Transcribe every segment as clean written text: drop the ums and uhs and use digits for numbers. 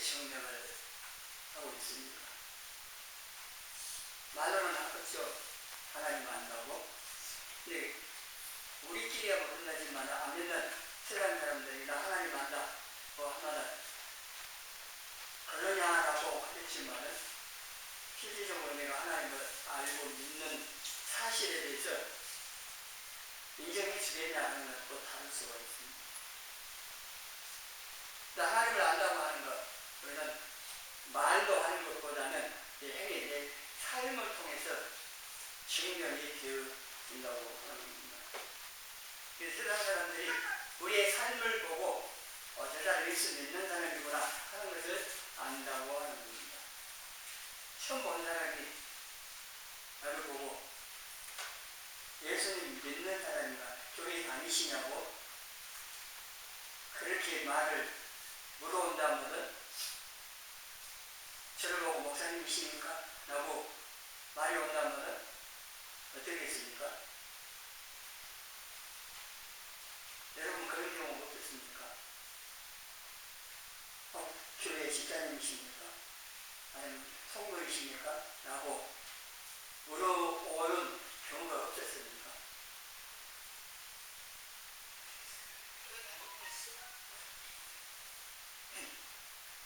증명을 하고 있습니다. 말로는 하겠죠. 하나님 안다고. 근데 우리끼리야 모른다지만 안 믿는 세상 사람들이 나 하나님 안다 하면은 그러냐라고 하겠지만은 실질적으로 내가 하나님을 알고 믿는 사실에 대해서 인정해 주겠냐 하는 건 또 다를 수가 있습니다. 하나님을 안다고 하는 것, 우리는 말도 하는 것보다는 행위, 내 삶을 통해서 증명이 되어진다고 하는 겁니다. 그래서 세상 사람들이 우리의 삶을 보고 저 사람이 예수 믿는 사람이구나 하는 것을 안다고 하는 겁니다. 처음 본 사람이 나를 보고 예수님 믿는 사람이가 교회 다니시냐고 그렇게 말을 물어온다면은 저를 보고 목사님이십니까? 라고 말이 온다면은 어떻겠습니까? 여러분 그런 경우 없겠습니까? 교회 집사님이십니까? 아니면 성도이십니까? 라고 물어오는 경우가 없었습니까?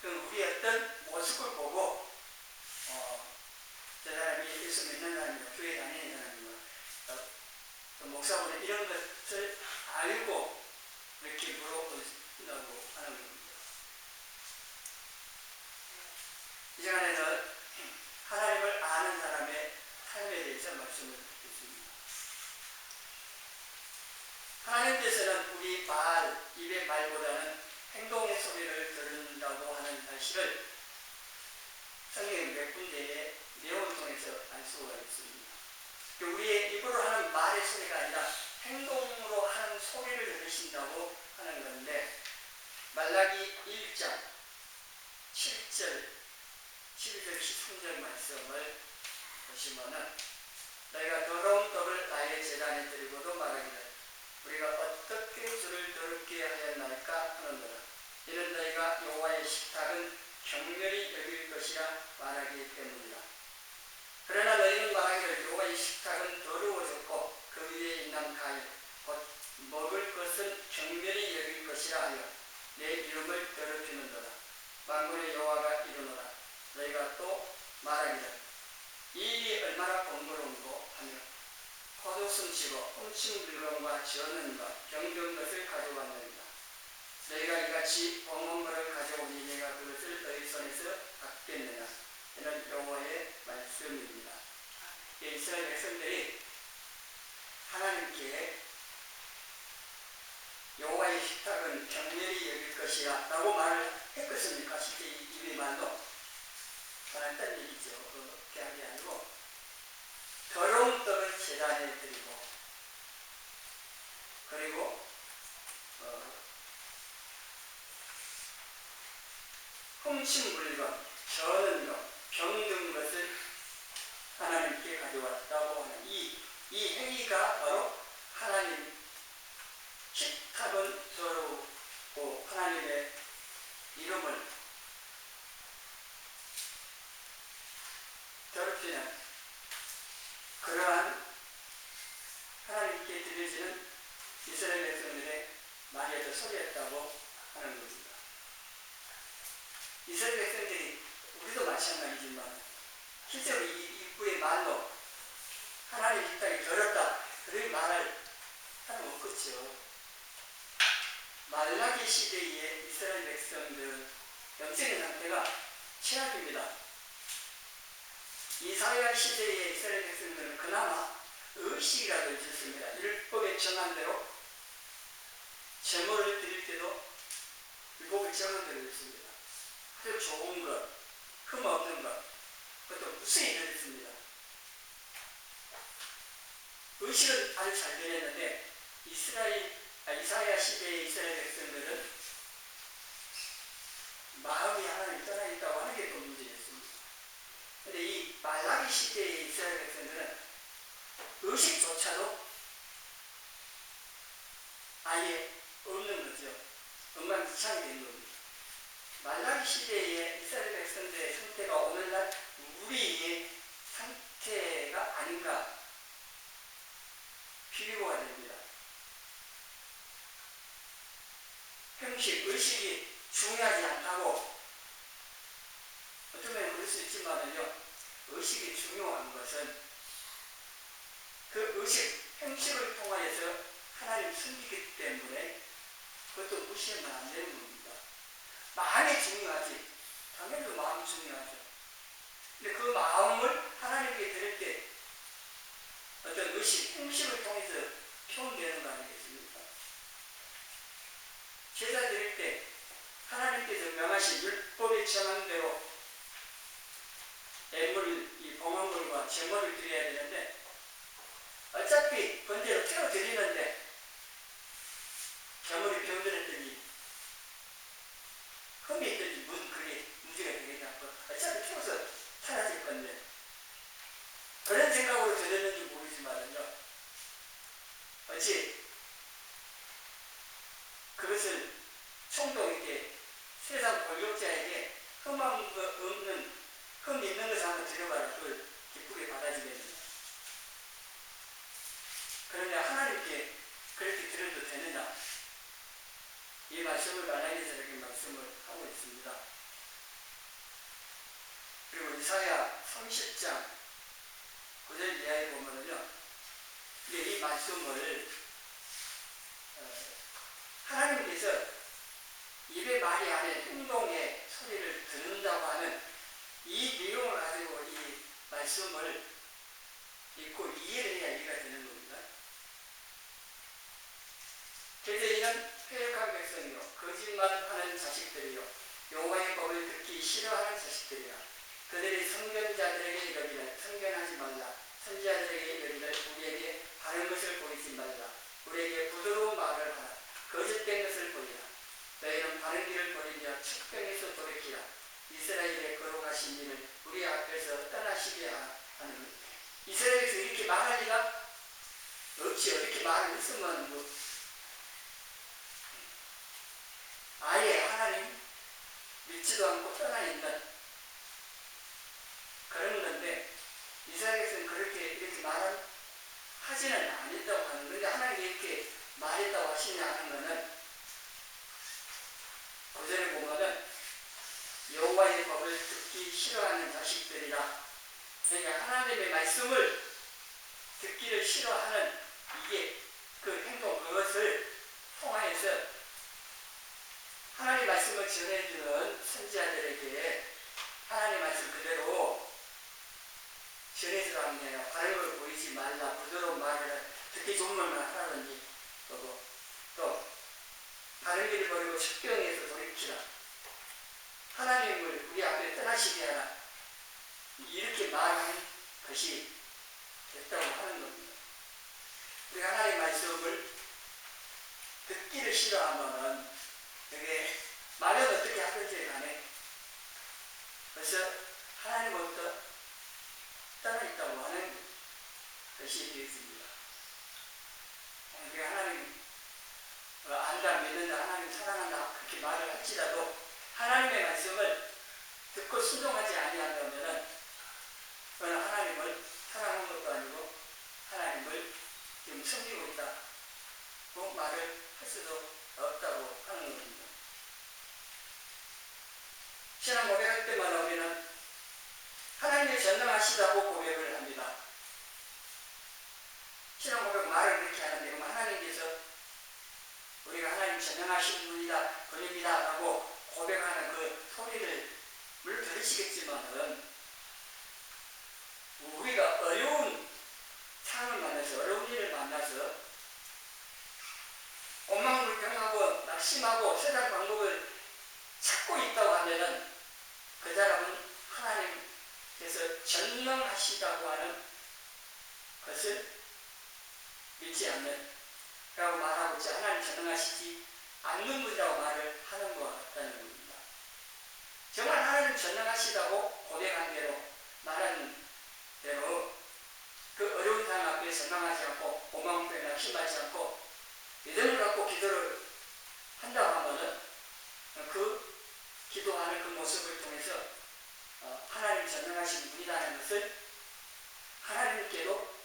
그럼 우리 어떤 모습을 보고 저 사람이 예수 믿는 사람이고 교회 다니는 사람이고 목사보다 이런 것을 알고 이렇게 물어본다고 하는 겁니다. 이 시간에는 하나님을 아는 사람의 삶에 대해서 말씀을 드리겠습니다. 하나님께서는 우리 입의 말보다는 행동의 소리를 들은다고 하는 사실을 성경 몇 군데의 내용을 통해서 알 수가 있습니다. 우리의 입으로 하는 말의 소리가 아니라 행동으로 하는 소리를 들으신다고 하는 건데 말라기 1장 7절 11절 13절 말씀을 보시면은 너희가 더러운 떡을 나의 제단에 드리고도 말하기를 우리가 어떻게 주를 더럽게 하였나이까 하는도다. 이는 너희가 여호와의 식탁은 경멸히 여길 것이라 말하기 때문이다. 그러나 너희는 말하기를 여호와의 식탁은 더러워졌고 그 위에 있는 가위 곧 먹을 것은 경멸히 여길 것이라 하여 내 이름을 더럽히는도다. 만군의 여호와가 이르노라. 너희가 또 말하기를 이 일이 얼마나 번거로운고 하며 헛웃음 치고 훔친 물건과 저는 것 병든 것을 가져왔느니라. 너희가 이같이 범한 것을 가져오니 내가 그것을 너희 손에서 받겠느냐. 이는 여호와의 말씀입니다. 이스라엘 백성들이 하나님께 여호와의 식탁은 경멸히 여길 것이야 라고 말을 했겠습니까? 실제 이 말로 말했다는 얘기죠. 그렇게 한 게 아니고 더러운 떡을 제단에 드리고 그리고 훔친 물건, 저는 것, 병든 것을 하나님께 가져왔다고 하는 이 행위가 바로 하나님 식탁은 더럽고 하나님의 이름을 더럽히는 그러한 하나님께 드려지는 이스라엘 백성들의 말이었던 소리였다고 하는 겁니다. 이스라엘 백성들이 우리도 마찬가지지만 실제로 이 입구의 말로 하나님 식탁이 더럽다 그런 말을 하면 없겠죠. 말라기 시대의 이스라엘 백성들은 영적인 상태가 최악입니다. 이사야 시대의 이스라엘 백성들은 그나마 의식이라도 있었습니다. 율법에 정한 대로 제물을 드릴 때도 율법에 정한 대로 있습니다. 아주 좋은 것, 흠 없는 것, 그것도 무수히 들었습니다. 의식은 아주 잘 되었는데 이사야 시대의 이스라엘 백성들은 마음이 하나님 떠나 있다고 하는 게 또 문제였습니다. 그런데 이 말라기 시대의 이스라엘 백성들은 의식조차도 아예 없는 거죠. 엉망진창이 된 겁니다. 말라기 시대의 이스라엘 백성들의 상태가 오늘날 우리의 상태가 아닌가 비교가 됩니다. 형식, 의식이 중요하지 않다고 어쩌면 그럴 수 있지만요, 의식이 중요한 것은 그 의식, 형식을 통하여서 하나님 섬기기 때문에 그것도 무시하면 안 되는 겁니다. 마음이 중요하지. 당연히 마음이 중요하죠. 근데 그 마음을 하나님께 드릴 때 어떤 의식, 형식을 통해서 표현되는 거 아니겠습니까? 제사 드릴 때 하나님께서 명하신 율법에 정한 대로 애물, 이 봉헌물과 제물을 드려야 되는데 어차피 번제로 태워 드리는데 제물이 병들었더니 흠이 있더니 그게 문제가 되겠냐고. 어차피 태워서 사라질 건데 그런 생각으로 드렸는지 모르지만요, 어찌 그것을 총독 있게 세상 권력자에게 흠이 있는 것을 한번 드려봐라. 그걸 기쁘게 받아주겠느냐. 그런데 하나님께 그렇게 드려도 되느냐. 이 말씀을 말라기에서 이렇게 말씀을 하고 있습니다. 그리고 이사야 30장 9절 이하에 보면은요, 이 말씀을 하나님께서 입의 말이 아닌 행동의 소리를 듣는다고 하는 이 내용을 가지고 이 말씀을 읽고 이해를 해야 이해가 되는 겁니다. 그래서 이는 패역한 백성이요, 거짓말하는 자식들이요, 여호와의 법을 듣기 싫어하는 자식들이라. 그들이 선견자들에게 이르기를 선견하지 말라. 선지자들에게 이르기를 우리에게 바른 것을 보이지 말라. 우리에게 부드러운 말을 하라. 거짓된 것을 보이라. 너희는 바른 길을 버리며 측병에서 돌이키라. 이스라엘의 거룩하신 이를 우리 앞에서 떠나시게 하는 것. 이스라엘에서 이렇게 말할 리가 없지. 이렇게 말을 했으면 아예 하나님 믿지도 않고 떠나 있는 그런 건데, 이스라엘에서는 이렇게 하지는 않았다고 하는 건데, 하나님이 이렇게 말했다고 하시냐 하는 것은 고전에 보면은 여호와의 법을 듣기 싫어하는 자식들이라. 그러니까 하나님의 말씀을 듣기를 싫어하는 이게 그 행동, 그것을 통하여서 하나님 말씀을 전해주는 선지자들에게 하나님 말씀 그대로 전해주라는 게 아니라 바른 걸 보이지 말라. 부드러운 말을 듣기 좋은 말만 하라든지, 또 바른 길을 버리고 측병에서 돌이키라. 하나님을 우리 앞에 떠나시게 하라. 이렇게 말한 것이 됐다고 하는 겁니다. 우리가 하나님 말씀을 듣기를 싫어하면은 되게 말은 어떻게 하든지 간에 벌써 하나님으로부터 떠나 있다고 하는 것이 되었습니다. 우리가 하나님 안다, 믿는다, 하나님 사랑한다 그렇게 말을 할지라도 하나님의 말씀을 듣고 순종하지 아니한다면은 그건 하나님을 사랑하는 것도 아니고 하나님을 지금 섬기고 있다고 말을 할 수도 없다고 하는 겁니다. 신앙 고백할 때마다 우리는 하나님이 전능하시다고 고백을 합니다. 신앙 고백 말을 그렇게 하는데, 그럼 하나님께서 우리가 하나님 전능하신 분입니다 라고 고백하는 그 소리를 물론 들으시겠지만은, 우리가 어려운 상을 만나서, 어려운 일을 만나서 엉망불평하고 낙심하고 세상 방법을 찾고 있다고 하면은 그 사람은 하나님께서 전능하시다고 하는 것을 믿지 않는, 라고 말하고 있지, 하나님 전능하시지 않는 분이라고 말을 하는 것 같다는 겁니다. 정말 하나님 전능하시다고 고백한 대로, 말한 대로 그 어려운 상황 앞에 전망하지 않고 오만불평에 낙심하지 않고 믿음을 갖고 기도를 한다고 하면은 그 기도하는 모습을 통해서 하나님 전능하신 분이라는 것을 하나님께도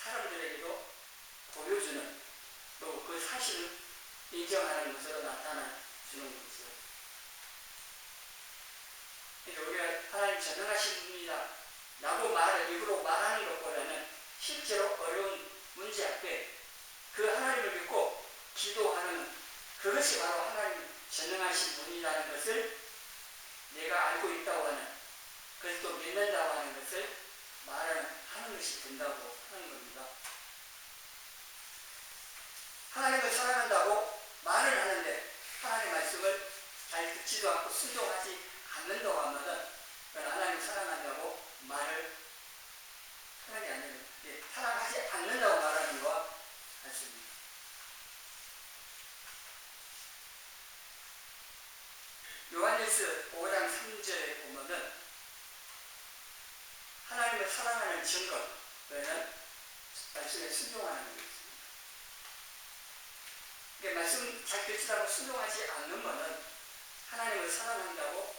사람들에게도 보여주는, 또 그 사실을 인정하는 것으로 나타나 주는 거죠. 그러니까 우리가 하나님 전능하신 분이다 라고 입으로 말하는 것보다는 실제로 어려운 문제 앞에 그 하나님을 믿고 기도하는, 그것이 바로 하나님 전능하신 분이라는 것을 내가 알고 있다고 하는, 그것을 또 믿는다고 하는 것을 하는 것이 된다고 하는 겁니다. 하나님을 사랑한다고 말을 하는데 하나님 말씀을 잘 듣지도 않고 순종하지 않는다고 하면은 하나님 사랑한다고 말을 하는 게 아니에요. 사랑하지 않는다고 말하는 거와 같습니다. 요한일서 5장 3절에 보면은 하나님을 사랑하는 증거는 말씀에 순종하는 것입니다. 말씀 잘 듣지도 않고 순종하지 않으면은 하나님을 사랑한다고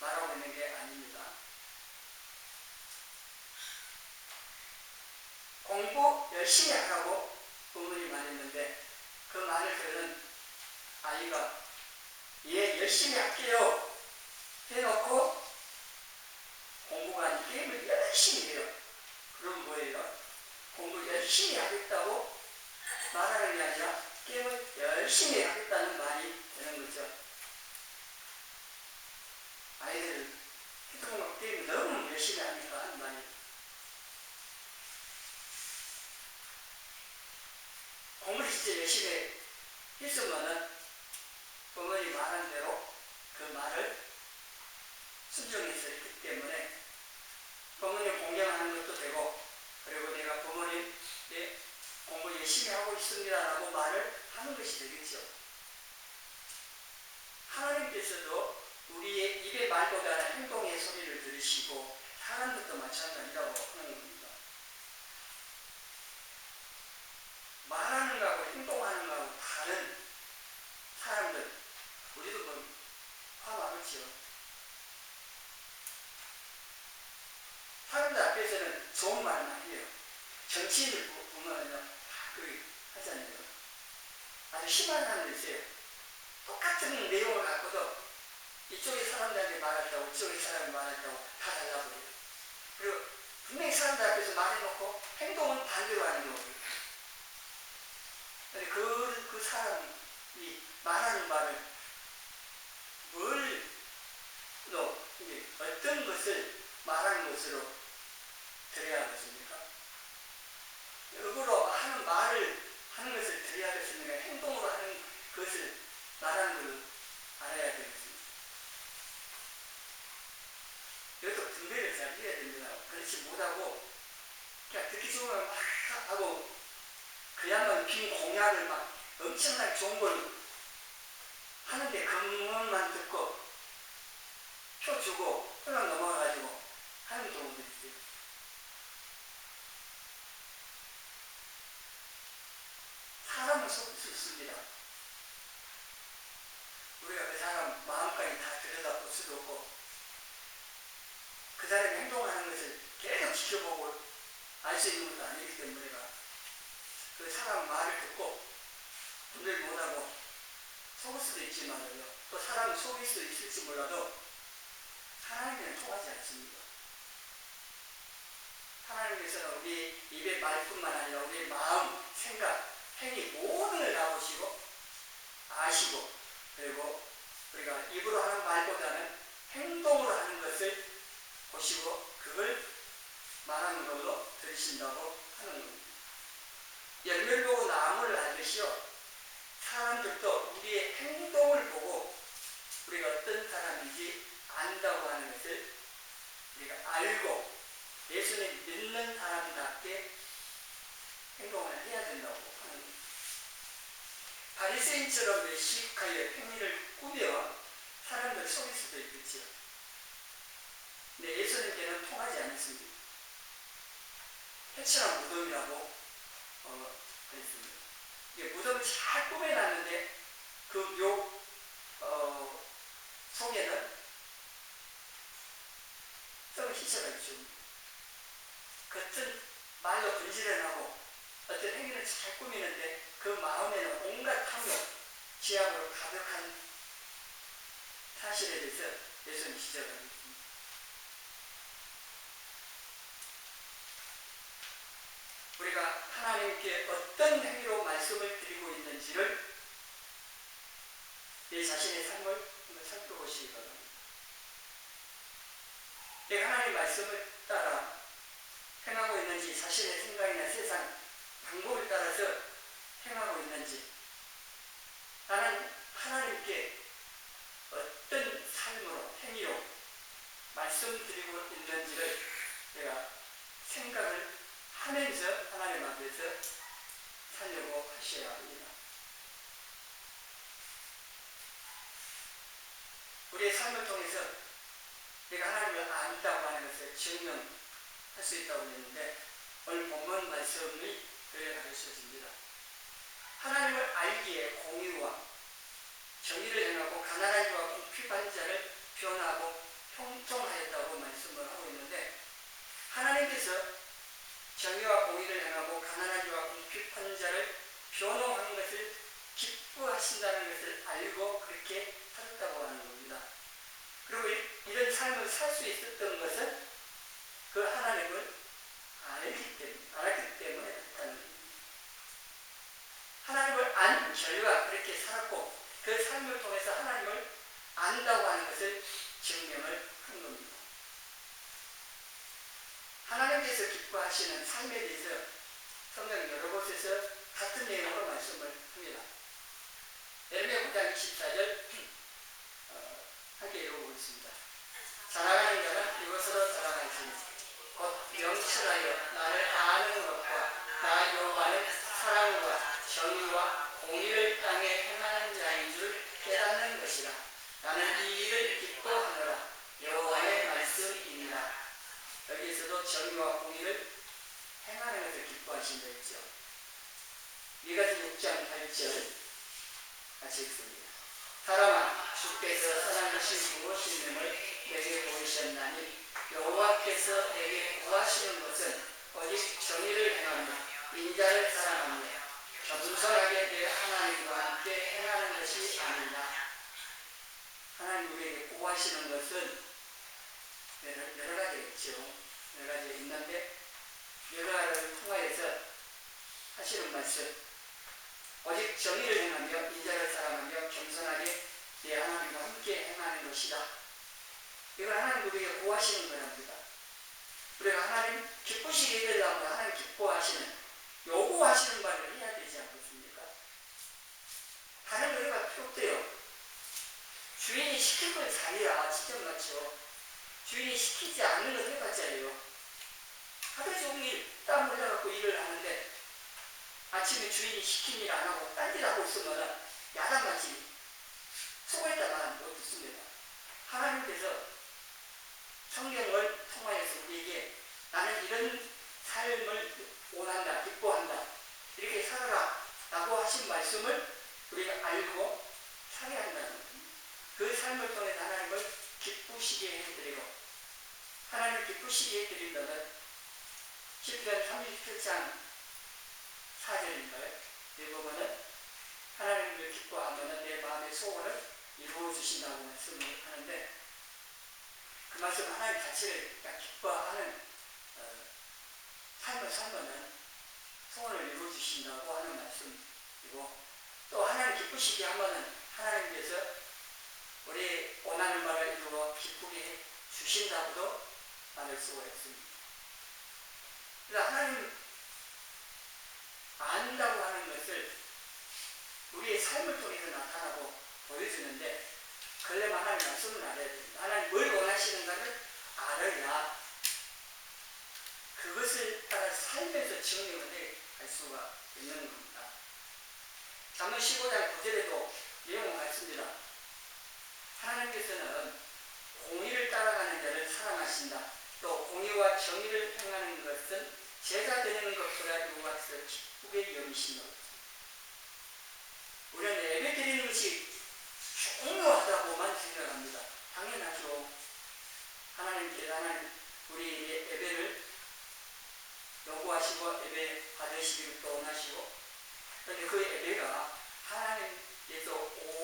말하고 있는 게 아닙니다. 공부 열심히 하라고 부모님이 말했는데 그 말을 들은 아이가 예, 열심히 할게요 해놓고 공부가 아닌 게임을 열심히 해요. 그럼 뭐예요? 공부 열심히 하겠다고 말하는 게 아니라 게임을 열심히 하겠다는 말이 되는 거죠. 아이들 휴대폰 게임 너무 열심히 하니까 하는 말이, 공부를 진짜 열심히 했으면은 부모님이 말한 대로 그 말을 순종해서 했기 때문에 부모님 공경하는 것도 되고, 그리고 내가 부모님 공부 열심히 하고 있습니다라고 말을 하는 것이 되겠죠. 하나님께서도 우리의 입의 말보다는 행동의 소리를 들으시고 사람들도 마찬가지라고 하는 겁니다. 말하는 거하고 행동하는 거하고 다른 사람들, 우리도 뭐 화 많았죠. 사람들 앞에서는 좋은 말만 해요. 정치인들 보면요, 다 그렇게 하잖아요. 아주 심한 사람들 있어요. 똑같은 내용을 갖고도 이쪽의 사람들한테 말했다고 저쪽의 사람이 말했다고 다 달라버려요. 그리고 분명히 사람들 앞에서 말해놓고 행동은 반대로 하는 경우가 있어요. 그 사람이 말하는 말을 어떤 것을 말하는 것으로 들어야 하겠습니까? 역으로 하는 말을 하는 것을 들어야 하겠습니까? 행동으로 하는 것을 말하는 것을 알아야 되겠습니다. 이것도 분별을 잘 해야 됩니다. 그렇지 못하고 그냥 듣기 좋은 걸 막 하고 그야말로 빈 공약을 막 엄청나게 좋은 걸 하는데 그것만 듣고 표 주고 그냥 넘어가가지고 하는 경우도 있어요. 사람을 속일 수 있습니다. 우리가 그 사람 마음까지 다 들여다볼 수도 없고 그 사람이 행동하는 것을 계속 지켜보고 알 수 있는 것도 아니기 때문에 우리가 그 사람 말을 듣고 분별 못하고 속을 수도 있지만요, 또 사람을 속일 수도 있을지 몰라도 하나님께는 통하지 않습니다. 하나님께서는 우리 입의 말뿐만 아니라 우리의 마음, 생각, 행위 모든 걸 다 보시고 아시고, 그리고 우리가 입으로 하는 말보다는 행동으로 하는 것을 보시고 그걸 말하는 걸로 들으신다고 하는 겁니다. 열매를 보고 나무를 알듯이요, 사람들도 우리의 행동을 보고 우리가 어떤 사람인지 안다고 하는 것을 우리가 알고 예수님 믿는 사람답게 행동을 해야 된다고 하는 겁니다. 바리새인처럼 외식하여 행위를 꾸며 사람들 속일 수도 있겠죠. 근데 예수님께는 통하지 않습니다. 해천한 무덤이라고 그랬습니다. 무덤을 잘 꾸며놨는데 그 묘 속에는 어떤 희생을 줍니다. 겉은 말로 분지런하고 어떤 행위를 잘 꾸미는데 그 마음에는 온갖 탐욕, 지향으로 가득한 사실에 대해서 예수님 지적하고 있습니다. 우리가 하나님께 어떤 행위로 말씀을 드리고 있는지를 내 자신의 삶을 한번 살펴보시기 바랍니다. 내가 하나님의 말씀을 따라 행하고 있는지, 자신의 생각이나 세상 방법을 따라서 행하고 있는지, 나는 하나님께 어떤 삶으로, 행위로 말씀드리고 있는지를 내가 생각을 하면서 하나님 앞에서 살려고 하셔야 합니다. 우리의 삶을 통해서 내가 하나님을 안다고 하는 것을 증명할 수 있다고 했는데, 오늘 본문 말씀이 그를 가르쳐줍니다. 하나님을 알기에 공의와 정의를 행하고 가난한 자와 궁핍한 자를 변하고 형통하였다고 말씀을 하고 있는데, 하나님께서 정의와 공의를 행하고 가난한 자와 궁핍한 자를 변호한 것을 기뻐하신다는 것을 알고 그렇게 살았다고 하는 겁니다. 그리고 이런 삶을 살 수 있었던 것은 그 하나님을 알았기 때문에 그렇다는 겁니다. 하나님을 안 결과 그렇게 살았고, 그 삶을 통해서 하나님을 안다고 하는 것을 증명을 한 겁니다. 하나님께서 기뻐하시는 삶에 대해서 성경 여러 곳에서 같은 내용으로 말씀을 합니다. 에레미야 9장 24절 함께 읽어보겠습니다. 자라가는 자는 이것으로 자라갈지니 곧 명철하여 나를 아는 것과 나 여호와는 사랑과 정의와 공의를 땅에 행하는 자인 줄 깨닫는 것이라. 나는 이 일을 기뻐하노라. 여호와의 말씀입니다. 여기에서도 정의와 공의를 행하는 것을 기뻐하신다 했죠. 미가서 6장 8절 같이 읽습니다. 사람아, 주께서 선하신 무엇이님을 내게 보이셨나니 여호와께서 내게 구하시는 것은 오직 정의를 행하며 인자를 사랑하며 겸손하게 내 하나님과 함께 행하는 것이 아니라. 하나님 우리에게 구하시는 것은 여러 가지 있죠. 여러 가지 있는데, 여러 가지를 통하여서 하시는 말씀, 오직 정의를 행하며 인자를 사랑하며 겸손하게 내 하나님과 함께 행하는 것이다. 이걸 하나님 우리에게 구하시는 거랍니다. 우리가 하나님 기쁘시게 되려고 하나님 기뻐하시는, 요구하시는 말을 해야 되지 않겠습니까? 다른 거가 필요 없대요. 주인이 시킨 걸 잘해야 직접 맞죠. 주인이 시키지 않는 걸 해봤자예요. 하루 종일 땀 흘려갖고 일을 하는데 아침에 주인이 시킨 일 안 하고 딴 일 하고 있으면 야단맞지. 수고했다만 못 듣습니다. 하나님께서 성경을 통하여서 우리에게 나는 이런 삶을 원한다, 기뻐한다, 이렇게 살아라 라고 하신 말씀을 우리가 알고 살아야 한다는 겁니다. 그 삶을 통해 하나님을 기쁘시게 해드리고, 하나님을 기쁘시게 해드린다면 시편 37장 4절인가요? 여기 보면은 하나님을 기뻐하면 내 마음의 소원을 이루어 주신다고 말씀을 하는데, 그 말씀 하나님 자체를 기뻐하는 삶을 살면은 소원을 이루어 주신다고 하는 말씀이고, 또 하나님 기쁘시게 하면은 하나님께서 우리 원하는 바를 이루어 기쁘게 해 주신다고도 말할 수가 있습니다. 그러니까 하나님 안다고 하는 것을 우리의 삶을 통해서 나타나고 보여주는데, 그러려면 하나님 말씀을 알아야 됩니다. 하나님 뭘 원하시는가를 알아야 그것을 따라 살면서 증명을 할 수가 있는 겁니다. 잠언 15장 9절에도 내용을 말씀입니다. 하나님께서는 공의를 따라가는 자를 사랑하신다. 또 공의와 정의를 행하는 것은 제가 되는 것보다 여호와께서 기쁘게 여기신다. 우리는 예배 드리는 것이 중요하다고만 생각합니다. 당연하죠. 하나님께 하나님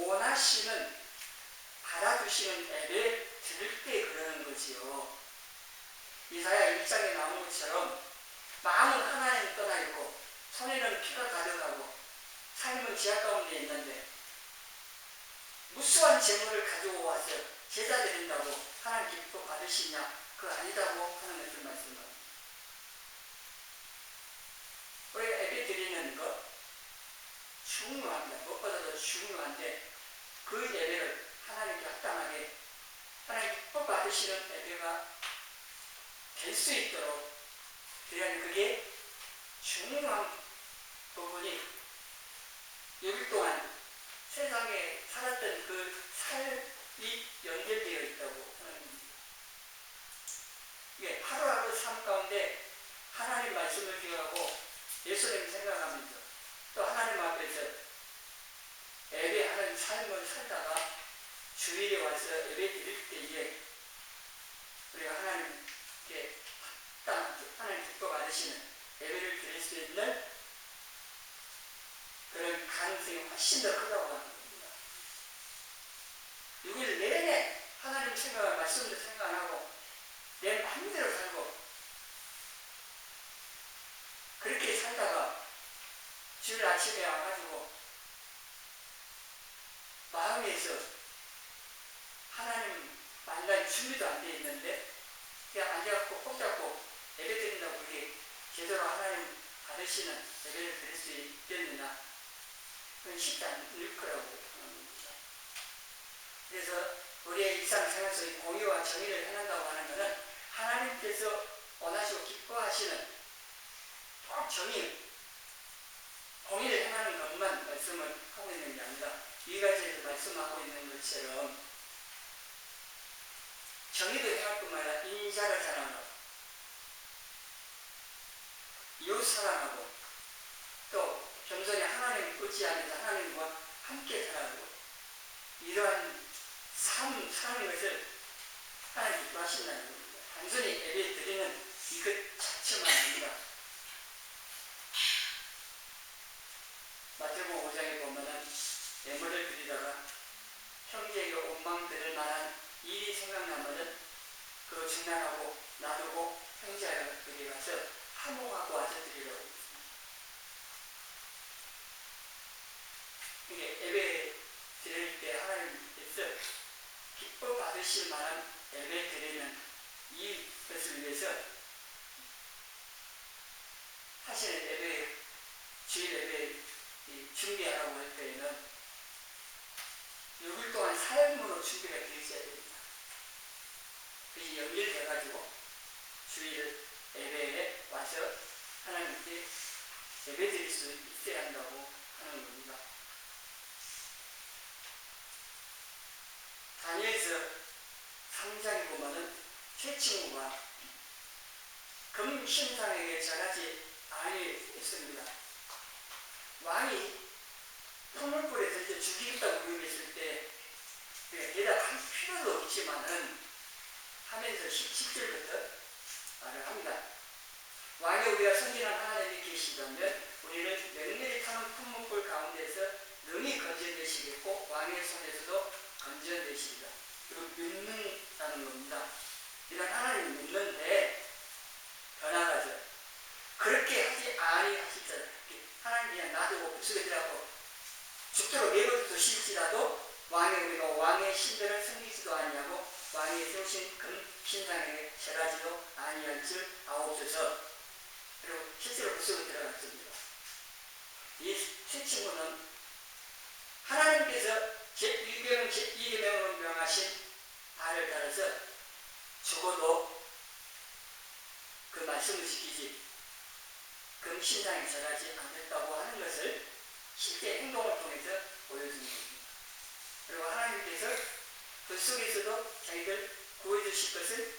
원하시는, 받아주시는 예배 드릴 때 그러는 거지요. 이사야 1장에 나온 것처럼 마음은 하나님 떠나 있고 손에는 피가 가득하고 삶은 지하 가운데 있는데 무수한 재물을 가지고 와서 제자 드린다고 하나님 기뻐 받으시냐? 그거 아니다고 하는 것을 말씀합니다. 우리가 예배 드리는 것 중요합니다. 무엇보다도 중요한데 그 예배를 하나님께 합당하게 하나님 기뻐 받으시는 예배가 될 수 있도록 드려야 그게 중요한 부분이 6일 동안 세상에 살았던 그 삶이 연결되어 있다고 하는 겁니다. 이게 하루하루 삶 가운데 하나님 말씀을 기억하고 예수님 생각하면서 또 하나님 앞에서 예배하는 삶을 살다가 주일에 와서 예배 드릴 때에 우리가 하나님께 하나님 기뻐 받으시는 예배를 드릴 수 있는 그런 가능성이 훨씬 더 크다고 하는 겁니다. 6일 내내 하나님 생각을 말씀도 생각 안 하고 내 마음대로 살고 그렇게 살다가 주일 아침에 와가지고 마음에서 하나님 만날 준비도 안 돼 있는데 그냥 앉아갖고 꼭 잡고 예배 드린다고 그게 제대로 하나님 받으시는 예배를 드릴 수 있겠느냐? 그건 쉽지 않을 거라고 합니다. 그래서 우리의 일상생활 속에 공의와 정의를 행한다고 하는 것은 하나님께서 원하시고 기뻐하시는 정의, 공의를 행하는 것만 말씀을 하고 있는 게 아니라 이 가지에서 말씀하고 있는 것처럼 정의도 행할 뿐만 아니라 인자를 사랑하고 이웃 사랑하고 또 겸손히 하나님 의지하면서 하나님과 함께 살아가고 이러한 삶 사는 것을 하나님 기뻐하신다는 겁니다. 단순히 예배 드리는 이것 자체만 아니라 마태복음 5장에 보면은 예물을 드리다가 형제에게 원망 들을 만한 일이 생각나면은 그거 중단하고 놔두고 형제에게 가서 화목하고 와서 드리라고 했습니다. 이게 예배 드릴 때 하나님께서 기뻐 받으실 만한 예배 드리는 이것을 위해서 사실 예배, 주일 예배 준비하라고 할 때에는 6일 동안 삶으로 준비가 되어 있어야 됩니다. 그게 연결돼가지고 주일 예배에 와서 하나님께 예배 드릴 수 있어야 한다고 하는 겁니다. 다니엘서 3장에 보면은 최친구가 금신상에게 전하지 아니했습니다. 왕이 풀물불에 던져 죽이겠다고 위협했을 때 대답할 필요도 없지만은 하면서 17절부터 말을 합니다. 왕이 우리가 섬기는 하나님이 계시다면 우리는 맹렬히 타는 풀물불 가운데서 능히 건져내시겠고 왕의 손에서도 건져내시리라. 그리고 믿는다는 겁니다. 이런 하나님을 믿는데 더 나아가서 그렇게 하지 아니하실지라도 하나님 그냥 놔두고 부수게 되라고 죽도록 내버려둬 실지라도 왕의 우리가 왕의 신들을 섬기지도 아니하고 왕이 세우신 금신상에게 절하지도 아니할 줄 아옵소서. 그리고 실제로 부수게 들어갔습니다. 이 세 친구는 하나님께서 제1계명 제1계명으로 명하신 바를 따라서 죽어도 그 말씀을 지키지 금신상에 절하지 않겠다고 하는 것을 실제 행동을 통해서 보여주는 겁니다. 그리고 하나님께서 그 속에서도 자기들 구해주실 것을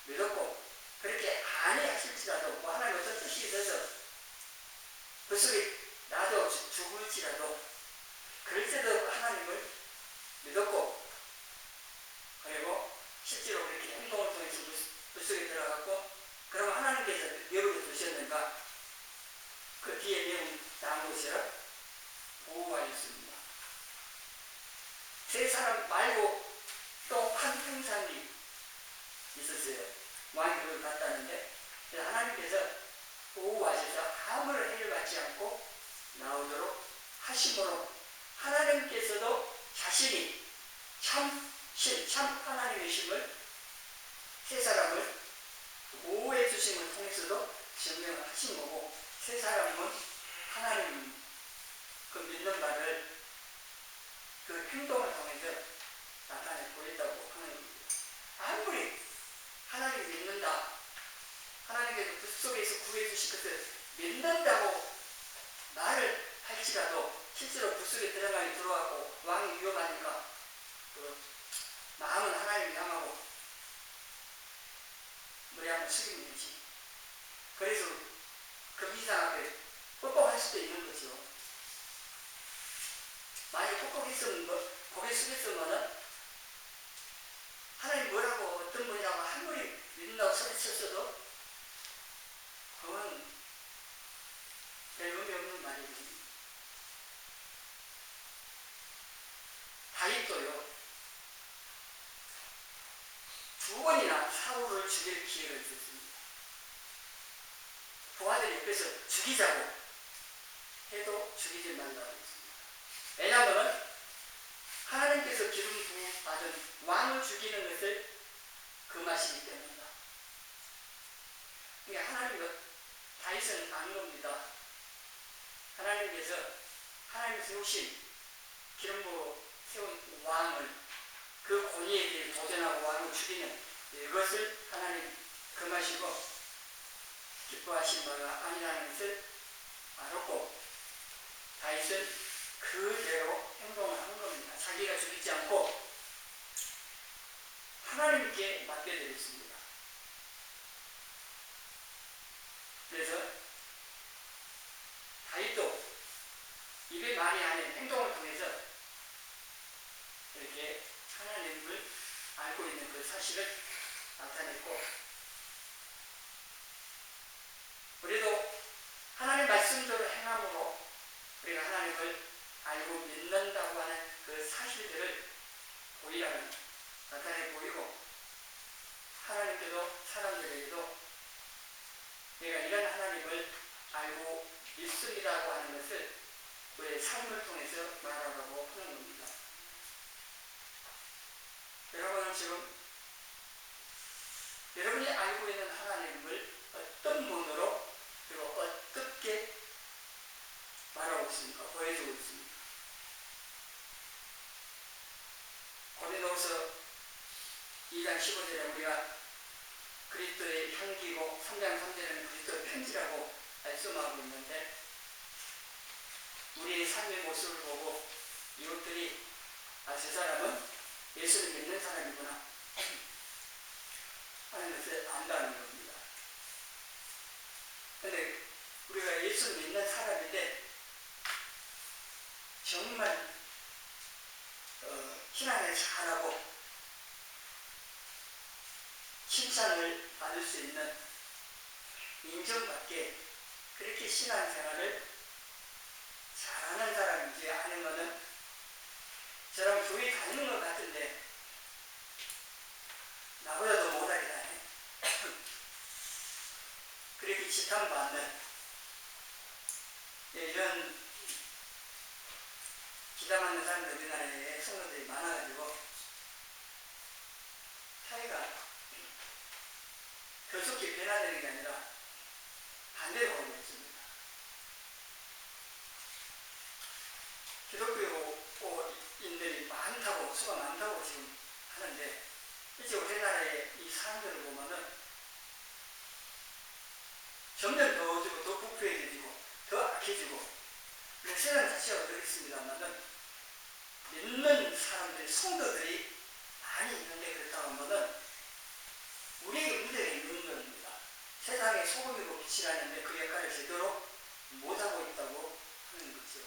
믿었고 그렇게 아니하실지라도 뭐 하나님 어떤 뜻이 있어서 그 속에 나도 죽을지라도 그럴 때도 하나님을 믿었고 그리고 실제로 그렇게 행동을 통해서 그 속에 들어갔고 그럼 하나님께서 내버려 두셨는가? 그 뒤에 내용 나온 것이라 보호하였습니다. 세 사람 말고 또 한 형상이 있었어요. 왕이 그걸 봤다는데 하나님께서 보호하셔서 아무런 해를 받지 않고 나오도록 하심으로 하나님께서도 자신이 참 하나님이심을 세 사람을 보호해 주심을 통해서도 증명을 하신 거고, 세 사람은 하나님 그 믿는 바를 그 행동을 통해서 나타내 보였다고 하는 겁니다. 아무리 하나님 믿는다, 하나님께서 그 속에서 구해 주실 것을 믿는다고 말을 할지라도 실제로 그 속에 들어가고 왕이 위험하니까 그 마음은 하나님을 향하고 머리 한번 숙이는 거지. 그래서 금지상 앞에 뻑뻑할 수도 있는 거죠. 만약에 뻑뻑했으면 고개 숙였으면 하나님 뭐라고 어떤 분이라고 아무리 믿는다고 소리쳤어도 그건 별 의미 없는 말이거든요. 다윗도요, 두 번이나 사울을 죽일 기회가 있었습니다. 부하들이 옆에서 죽이자고 해도 죽이지 말라고 했습니다. 왜냐하면 하나님께서 기름 부어 받은 왕을 죽이는 것을 금하시기 때문이다. 그러니까 하나님은 다윗은 아는 겁니다. 하나님께서 하나님 세우신 기름 부어 세운 왕을 그 권위에 대해 도전하고 왕을 죽이는 이것을 하나님 금하시고 기뻐하신 바가 아니라는 것을 알았고, 다윗은 그대로 행동을 한 겁니다. 자기가 죽이지 않고 하나님께 맡겨드렸습니다. 그래서 다윗도 입에 말이 아닌 행동을 통해서 이렇게 하나님을 알고 있는 그 사실을 나타냈고, 우리도 하나님 말씀대로 행함으로 우리가 하나님을 알고 믿는다고 하는 그 사실들을 나타내 보이고, 하나님께도 사람들에게도 내가 이런 하나님을 알고 믿습니다고 하는 것을 우리의 삶을 통해서 말하라고 하는 겁니다. 여러분은 지금 여러분이 알고 있는 하나님을 어떤 문으로 그리고 어떻게 말하고 있습니까? 보여주고 있습니까? 고린도후서 2장 15절에 우리가 그리스도의 향기고 3장 3절에는 그리스도의 편지라고 말씀하고 있는데, 우리의 삶의 모습을 보고 이웃들이 저 사람은 예수를 믿는 사람이구나 하는 것을 안다는 겁니다. 그런데 우리가 예수 믿는 사람인데 정말 신앙을 잘하고 칭찬을 받을 수 있는, 인정받게 그렇게 신앙생활을 잘하는 사람인지 아니면은 저랑 교회 다니는 것 같은데 나보다도 못하게 다네 그렇게 지탄받는 이런 기가 막는 사람들 우리나라에 성도들이 많아가지고 사회가 교속히 변화되는 게 아니라 반대로 오고 있습니다. 기독교인들이 많다고, 수가 많다고 지금 하는데, 이제 우리나라의 이 사람들을 보면은 점점 더 부패해지고 더 악해지고, 세상 자체가 그렇습니다만은 믿는 사람들, 성도들이 많이 있는데 그렇다고 하면은 우리에게 문제가 있는 겁니다. 세상에 소금이고 빛이라는데 그 역할을 제대로 못하고 있다고 하는 거죠.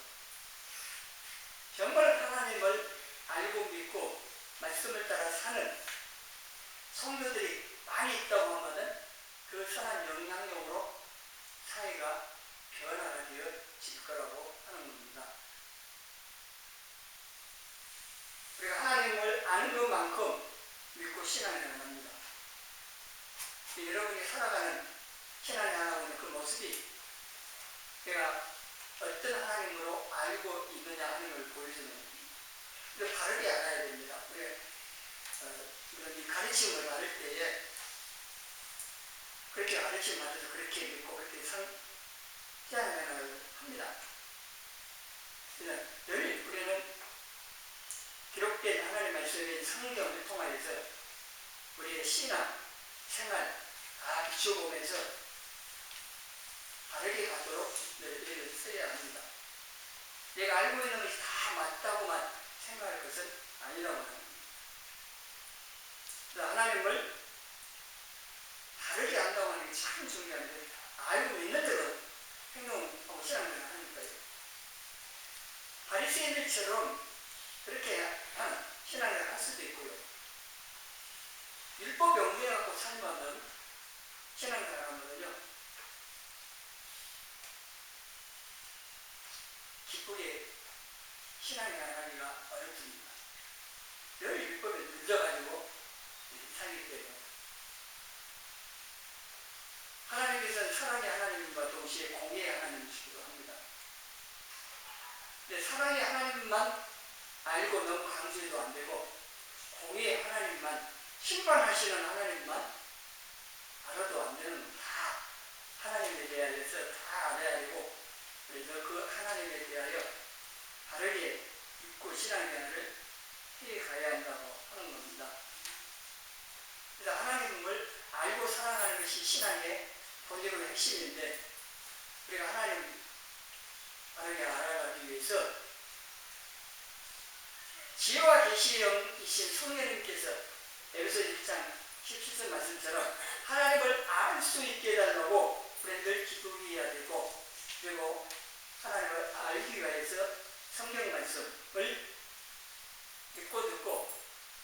정말 하나님을 알고 믿고 말씀을 따라 사는 성도들이 많이 있다고 하면은 그 선한 영향력으로 사회가 변화가 되어질 거라고 하는 겁니다. 우리가 믿고 신앙생활을 합니다. 여러분이 살아가는 신앙생활 하고 있는 그 모습이 내가 어떤 하나님으로 알고 있느냐 하는 걸 보여주는 겁니다. 바르게 알아야 됩니다. 이런 이 가르침을 받을 때에 그렇게 가르침 받아서 그렇게 믿고 그렇게 신앙생활을 합니다. 늘 우리는 기록된 하나님 말씀의 성경을 통하여서 우리의 신앙, 생활 다 비춰보면서 바르게 가도록 애를 써야 합니다. 내가 알고 있는 것이 다 맞다고만 생각할 것은 아니라고 합니다. 하나님을 바르게 안다고 하는 게 참 중요한데 알고 있는 대로 행동하고 신앙생활을 하는 거예요. 바리새인들처럼 그렇게 신앙생활을 할 수도 있고요. 율법 영리해갖고 살면은 신앙생활을 하면요 기쁘게 신앙생활을 하기가 어렵습니다. 늘 율법에 늦어가지고 살기 때문에 하나님께서는 사랑의 하나님과 동시에 공의의 하나님이시기도 합니다. 근데 사랑의 하나님만 알고 너무 강조해도 안 되고 공의의 하나님만 심판하시는 하나님만 알아도 안 되는 다 하나님에 대하여서 다 알아야 되고 그래서 그 하나님에 대하여 바르게 믿고 신앙생활을 해가야 한다고 하는 겁니다. 그래서 하나님을 알고 사랑하는 것이 신앙의 본질의 핵심인데 우리가 하나님 바르게 알아가기 위해서 지혜와 계시의 영이신 성령님께서 에베소 1장 17절 말씀처럼 하나님을 알 수 있게 해달라고 우리는 늘 기도해야 되고 그리고 하나님을 알기 위해서 성경 말씀을 읽고 듣고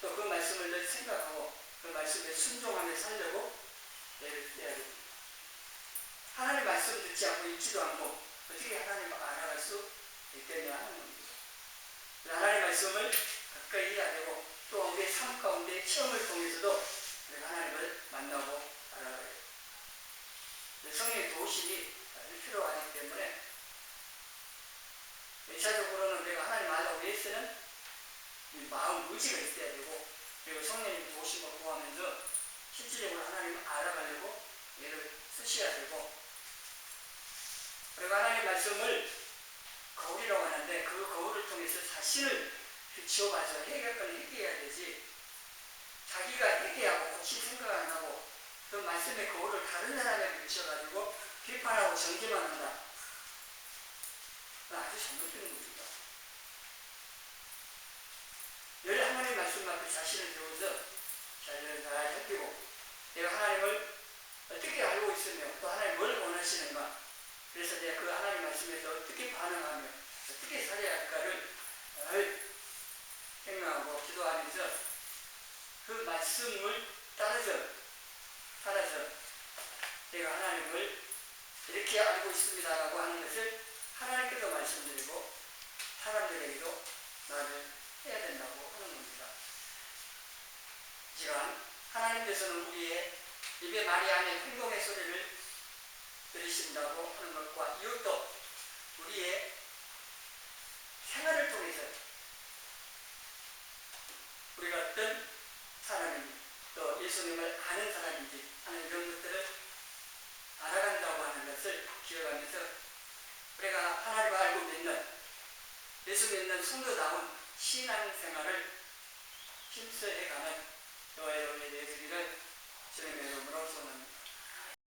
또 그 말씀을 늘 생각하고 그 말씀에 순종하며 살려고 애를 써야 됩니다. 하나님 말씀 듣지 않고 읽지도 않고 어떻게 하나님을 알아갈 수 있겠냐 하는 겁니다. 하나님 말씀을 가까이 해야 되고 또 우리의 삶 가운데 체험을 통해서도 우리가 하나님을 만나고 알아가야 돼요. 성령의 도우심이 필요하기 때문에 1차적으로는 내가 하나님 알아가기 위해서는 마음 의지가 있어야 되고 그리고 성령님 도우심을 구하면서 실질적으로 하나님을 알아가려고 애를 쓰셔야 되고 그리고 하나님 말씀을 거울이라고 하는데 그 거울을 통해서 자신을 비추어봐서 해결권을 해결해야 되지 자기가 해결하고 고칠 생각 안 하고 그 말씀의 거울을 다른 사람에 비춰가지고 비판하고 정죄만 한다. 아주 잘못된 겁니다. 늘 하나님 말씀 앞에 자신을 세워서 자신을 잘 살피고 내가 하나님을 어떻게 알고 있으며 또 하나님 뭘 원하시는가 그래서 내가 그 하나님 말씀에서 어떻게 반응하며 어떻게 살아야 할까를 생각하고 기도하면서 그 말씀을 따라서 살아서 내가 하나님을 이렇게 알고 있습니다라고 하는 것을 하나님께도 말씀드리고 사람들에게도 말을 해야 된다고 하는 겁니다. 지금 하나님께서는 우리의 입에 말이 아닌 행동의 소리를 들으신다고 하는 것과 이것도 우리의 생활을 통해서 우리가 어떤 사람인지 또 예수님을 아는 사람인지 하는 이런 것들을 알아간다고 하는 것을 기억하면서 우리가 하나님을 알고 믿는 예수 믿는 성도다운 신앙생활을 힘써해가는 저와 여러분의 되시기를 주님의 이름으로 소원합니다.